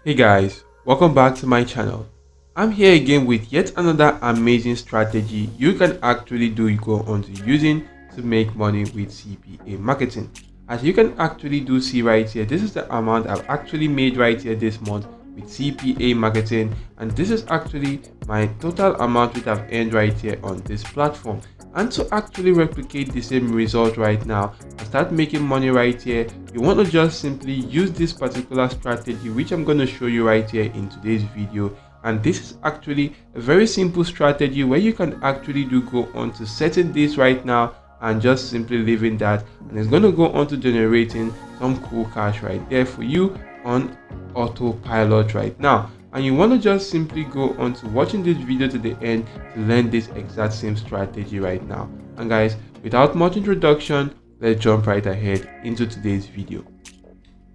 Hey guys, welcome back to my channel. I'm here again with yet another amazing strategy you can actually go on to using to make money with CPA marketing. As you can actually see right here, this is the amount I've actually made right here this month with CPA marketing, and this is actually my total amount which I've earned right here on this platform. And to actually replicate the same result right now and start making money right here, you want to just simply use this particular strategy which I'm going to show you right here in today's video. And this is actually a very simple strategy where you can actually go on to setting this right now and just simply leaving that, and it's going to go on to generating some cool cash right there for you on autopilot right now. And you want to just simply go on to watching this video to the end to learn this exact same strategy right now. And guys, without much introduction, let's jump right ahead into today's video.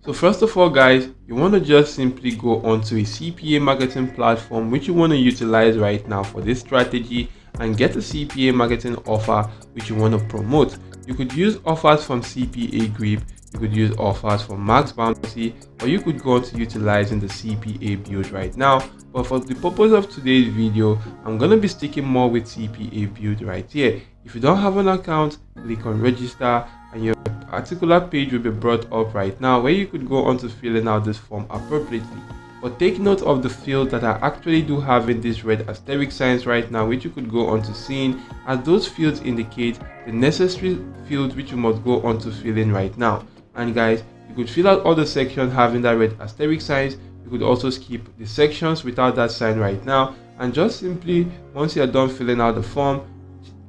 So first of all guys, you want to just simply go onto a CPA marketing platform which you want to utilize right now for this strategy and get a CPA marketing offer which you want to promote. You could use offers from CPA Grip, you could use offers from Max Bounty, or you could go on to utilizing the CPA build right now. But for the purpose of today's video, I'm going to be sticking more with CPA build right here. If you don't have an account, click on register and your particular page will be brought up right now where you could go on to filling out this form appropriately. But take note of the fields that are actually having this red asterisk signs right now, which you could go on to seeing, as those fields indicate the necessary fields which you must go on to fill in right now. And guys, you could fill out all the sections having that red asterisk signs. You could also skip the sections without that sign right now, and just simply once you are done filling out the form,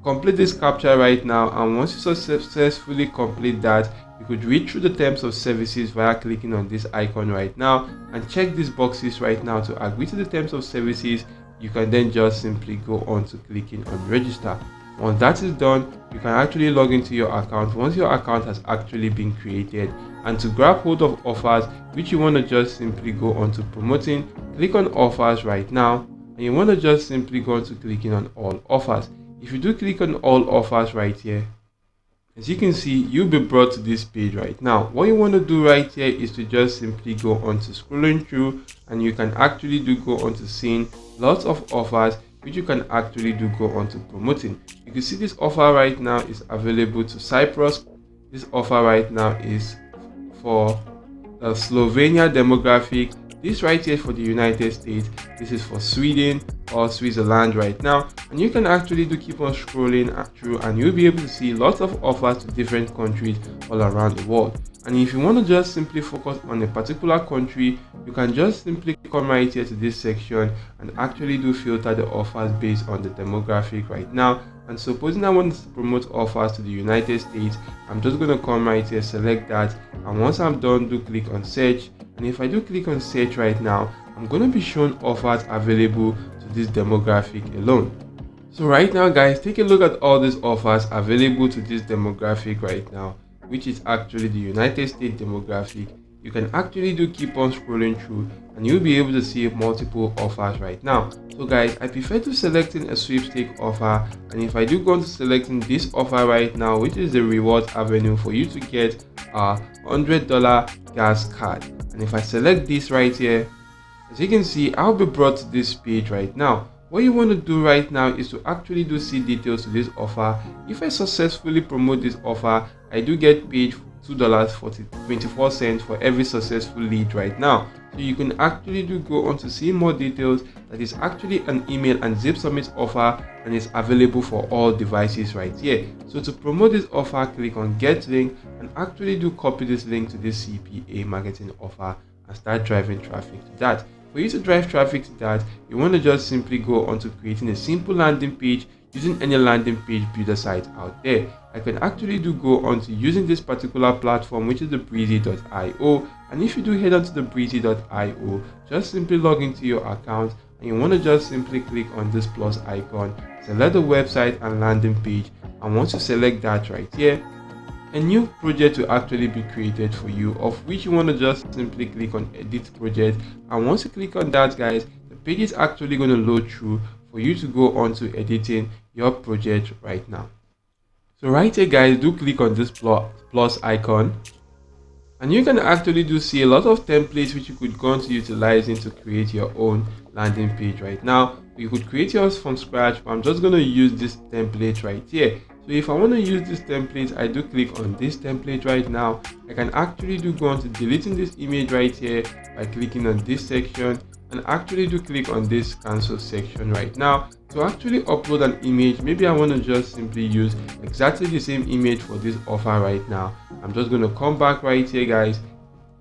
complete this captcha right now. And once you successfully complete that, you could read through the terms of services via clicking on this icon right now and check these boxes right now to agree to the terms of services. You can then just simply go on to clicking on register. Once that is done, you can actually log into your account once your account has actually been created. And to grab hold of offers which you want to just simply go on to promoting, click on offers right now, and you want to just simply go on to clicking on all offers. If you do click on all offers right here, as you can see, you'll be brought to this page right now. What you want to do right here is to just simply go on to scrolling through, and you can actually go on to seeing lots of offers which you can actually go on to promoting. You can see this offer right now is available to Cyprus. This offer right now is for the Slovenia demographic. This right here for the United States. This is for Sweden or Switzerland right now. And you can actually keep on scrolling through, and you'll be able to see lots of offers to different countries all around the world. And if you want to just simply focus on a particular country, you can just simply come right here to this section and actually filter the offers based on the demographic right now. And supposing I want to promote offers to the United States, I'm just going to come right here, select that, and once I'm done, click on search. And if I click on search right now, I'm going to be shown offers available to this demographic alone. So right now guys, take a look at all these offers available to this demographic right now, which is actually the United States demographic. You can actually keep on scrolling through, and you'll be able to see multiple offers right now. So guys, I prefer to selecting a sweepstake offer, and if I go on to selecting this offer right now, which is the rewards avenue for you to get a $100 gas card. And if I select this right here, as you can see, I'll be brought to this page right now. What you want to do right now is to actually see details to this offer. If I successfully promote this offer, I get paid $2.24 for every successful lead right now. So you can actually go on to see more details. That is actually an email and zip submit offer, and it's available for all devices right here. So to promote this offer, click on get link and actually copy this link to this CPA marketing offer and start driving traffic to that. For you to drive traffic to that, you want to just simply go on to creating a simple landing page using any landing page builder site out there. I can actually go on to using this particular platform, which is the breezy.io. And if you head on to the breezy.io, just simply log into your account, and you want to just simply click on this plus icon, select the website and landing page, and once you select that right here, a new project will actually be created for you, of which you want to just simply click on edit project. And once you click on that guys, the page is actually going to load through for you to go on to editing your project right now. So right here guys, click on this plus icon, And you can actually do see a lot of templates which you could go on to utilizing to create your own landing page right now. You could create yours from scratch, but I'm just going to use this template right here. So if I want to use this template, I do click on this template right now. I can actually do go on to deleting this image right here by clicking on this section, and actually do click on this cancel section right now. To actually upload an image, maybe I want to just simply use exactly the same image for this offer right now. I'm just going to come back right here, guys,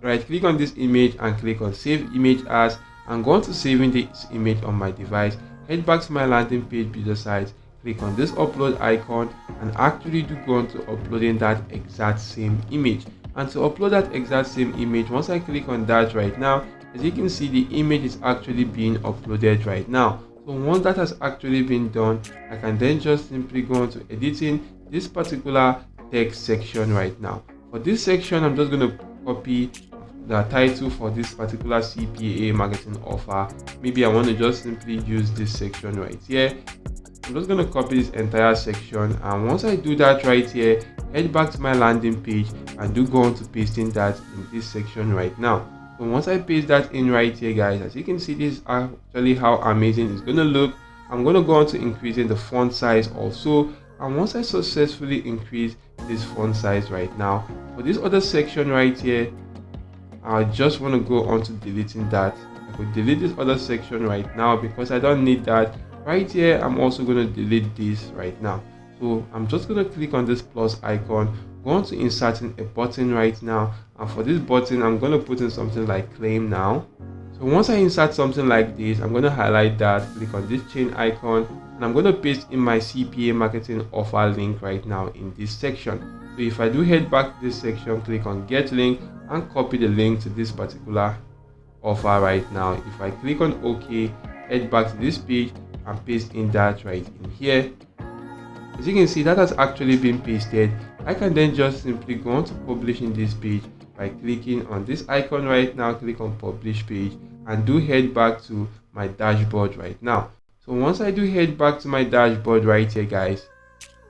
right click on this image and click on save image as. I'm going to saving this image on my device. Head back to my landing page builder site, click on this upload icon, and actually do go on to uploading that exact same image. And to upload that exact same image, once I click on that right now, as you can see, the image is actually being uploaded right now. So once that has actually been done, I can then just simply go on to editing this particular text section right now. For this section, I'm just going to copy the title for this particular CPA marketing offer. Maybe I want to just simply use this section right here. I'm just going to copy this entire section, and once I do that right here, head back to my landing page and do go on to pasting that in this section right now. So once I paste that in right here, guys, as you can see, this is actually how amazing it's going to look. I'm going to go on to increasing the font size also, and once I successfully increase this font size right now, for this other section right here, I just want to go on to deleting that. I could delete this other section right now because I don't need that. Right here, I'm also going to delete this right now. So I'm just going to click on this plus icon, go on to inserting a button right now, and for this button I'm going to put in something like claim now. So once I insert something like this, I'm going to highlight that, click on this chain icon, and I'm going to paste in my CPA marketing offer link right now in this section. So if I do head back to this section, click on get link and copy the link to this particular offer right now. If I click on OK, head back to this page and paste in that right in here. As you can see, that has actually been pasted. I can then just simply go on to publishing this page by clicking on this icon right now, click on publish page, and do head back to my dashboard right now. So once I do head back to my dashboard right here, guys,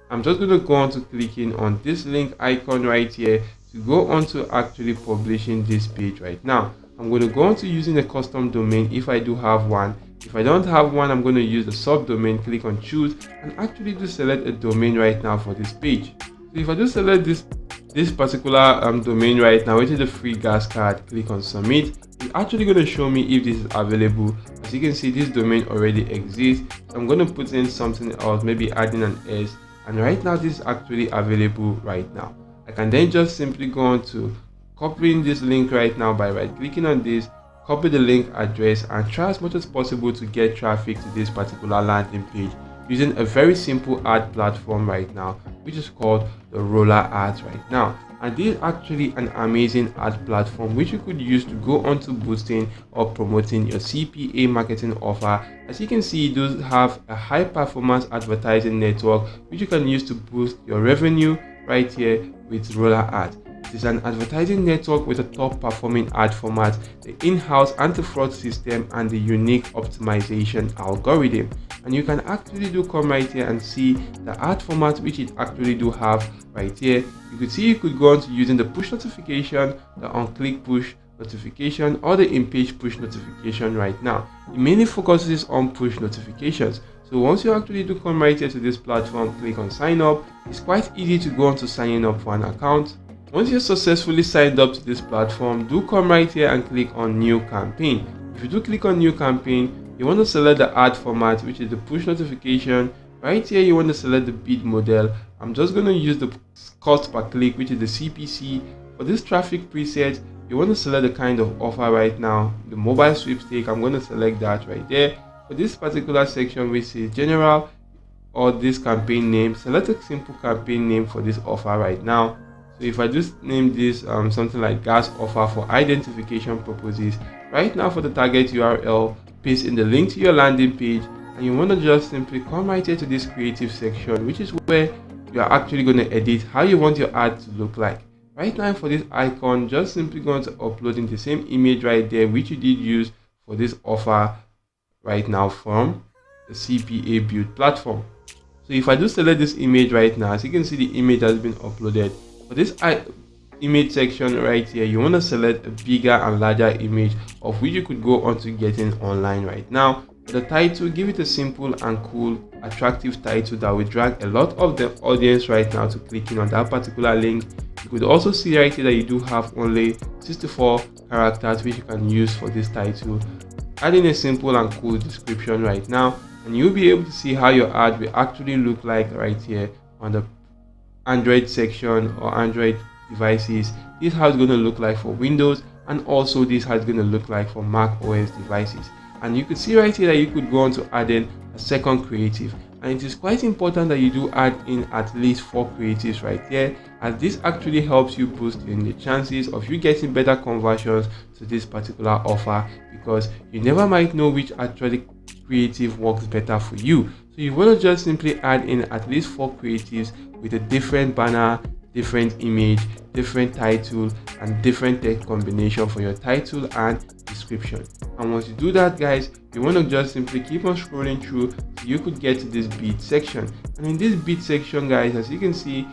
I'm just going to go on to clicking on this link icon right here to go on to actually publishing this page right now. I'm going to go on to using a custom domain if I do have one. If I don't have one, I'm going to use the subdomain, click on choose, and actually do select a domain right now for this page. So if I do select this particular domain right now, which is the free gas card, click on submit. It's actually going to show me if this is available. As you can see, this domain already exists, so I'm going to put in something else, maybe adding an S, and right now this is actually available right now. I can then just simply go on to copying this link right now by right clicking on this, copy the link address, and try as much as possible to get traffic to this particular landing page using a very simple ad platform right now, which is called the Roller Ads right now. And this is actually an amazing ad platform which you could use to go on to boosting or promoting your CPA marketing offer. As you can see, it does have a high performance advertising network which you can use to boost your revenue right here with Roller Ads. It is an advertising network with a top performing ad format, the in-house anti-fraud system, and the unique optimization algorithm. And you can actually do come right here and see the ad format which it actually do have right here. You could see you could go on to using the push notification, the on-click push notification, or the in-page push notification right now. It mainly focuses on push notifications. So once you actually do come right here to this platform, click on sign up. It's quite easy to go on to signing up for an account. Once you're successfully signed up to this platform, do come right here and click on new campaign. If you do click on new campaign, you want to select the ad format, which is the push notification. Right here you want to select the bid model. I'm just going to use the cost per click, which is the CPC. For this traffic preset, you want to select the kind of offer right now, the mobile sweepstake. I'm going to select that right there. For this particular section, which is general, or this campaign name, select a simple campaign name for this offer right now. So if I just name this something like gas offer for identification purposes, right now for the target URL, paste in the link to your landing page, and you want to just simply come right here to this creative section, which is where you are actually going to edit how you want your ad to look like. Right now for this icon, just simply going to uploading the same image right there which you did use for this offer right now from the CPA build platform. So if I do select this image right now, as you can see, the image has been uploaded. For this image section right here, you want to select a bigger and larger image of which you could go on to getting online right now. The title, give it a simple and cool, attractive title that will drag a lot of the audience right now to clicking on that particular link. You could also see right here that you do have only 64 characters which you can use for this title. Adding a simple and cool description right now, and you'll be able to see how your ad will actually look like right here on the Android section or Android devices. This is how it's going to look like for Windows, and also this is how it's going to look like for Mac OS devices. And you could see right here that you could go on to add in a second creative, and it is quite important that you do add in at least 4 creatives right here, as this actually helps you boost in the chances of you getting better conversions to this particular offer, because you never might know which actually creative works better for you. So you want to just simply add in at least 4 creatives with a different banner, different image, different title, and different text combination for your title and description. And once you do that, guys, you want to just simply keep on scrolling through so you could get to this bid section. And in this bid section, guys, as you can see,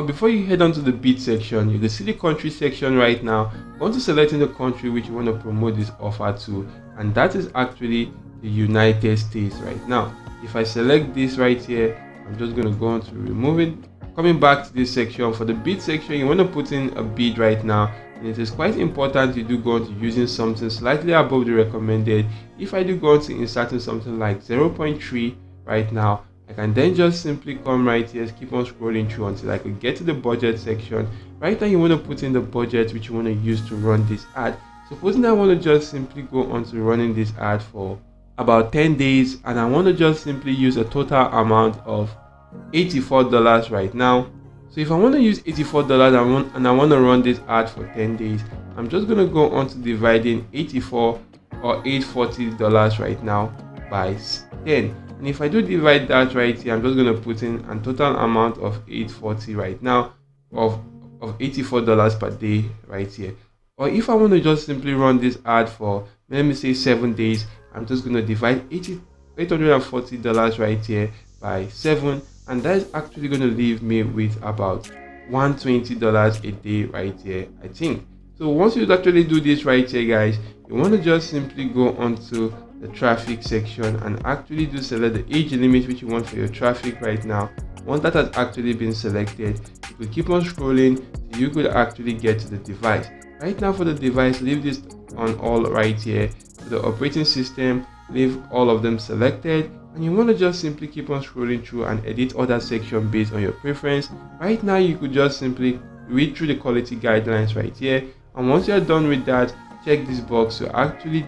before you head on to the bid section, you can see the country section right now. Go on to selecting the country which you want to promote this offer to, and that is actually the United States right now. If I select this right here, I'm just going to go on to remove it. Coming back to this section, for the bid section, you want to put in a bid right now, and it is quite important you do go on to using something slightly above the recommended. If I do go on to inserting something like 0.3 right now, I can then just simply come right here, keep on scrolling through until I could get to the budget section. Right now you want to put in the budget which you want to use to run this ad. Supposing I want to just simply go on to running this ad for about 10 days, and I want to just simply use a total amount of $84 right now. So if I want to use $84 and I want to run this ad for 10 days, I'm just going to go on to dividing 84 or $840 right now by 10. And if I do divide that right here, I'm just going to put in a total amount of 840 right now of $84 per day right here. Or if I want to just simply run this ad for, let me say, 7 days, I'm just going to divide $840 right here by 7, and that is actually going to leave me with about $120 a day right here, I think. So once you actually do this right here, guys, you want to just simply go onto the traffic section and actually do select the age limit which you want for your traffic right now. Once that has actually been selected, you could keep on scrolling so you could actually get to the device. Right now for the device, leave this on all right here. For the operating system, leave all of them selected, and you want to just simply keep on scrolling through and edit other section based on your preference. Right now you could just simply read through the quality guidelines right here, and once you are done with that, check this box to actually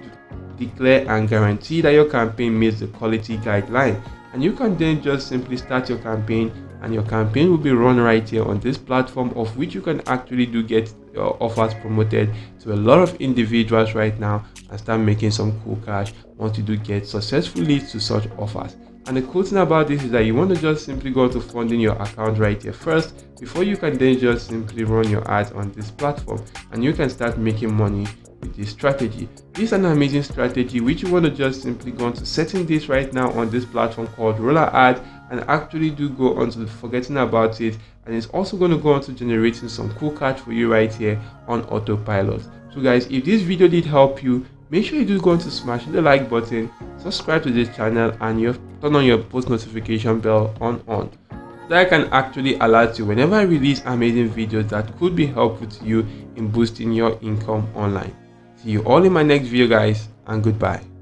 declare and guarantee that your campaign meets the quality guideline, and you can then just simply start your campaign, and your campaign will be run right here on this platform, of which you can actually do get your offers promoted to a lot of individuals right now and start making some cool cash once you do get successful leads to such offers. And the cool thing about this is that you want to just simply go to funding your account right here first before you can then just simply run your ads on this platform, and you can start making money with this strategy. This is an amazing strategy which you want to just simply go into setting this right now on this platform called Roller Ad, and actually do go on to forgetting about it, and it's also going to go on to generating some cool cash for you right here on autopilot. So guys, if this video did help you, make sure you do go on to smash the like button, subscribe to this channel, and you turn on your post notification bell on so that I can actually alert you whenever I release amazing videos that could be helpful to you in boosting your income online. See you all in my next video, guys, and goodbye.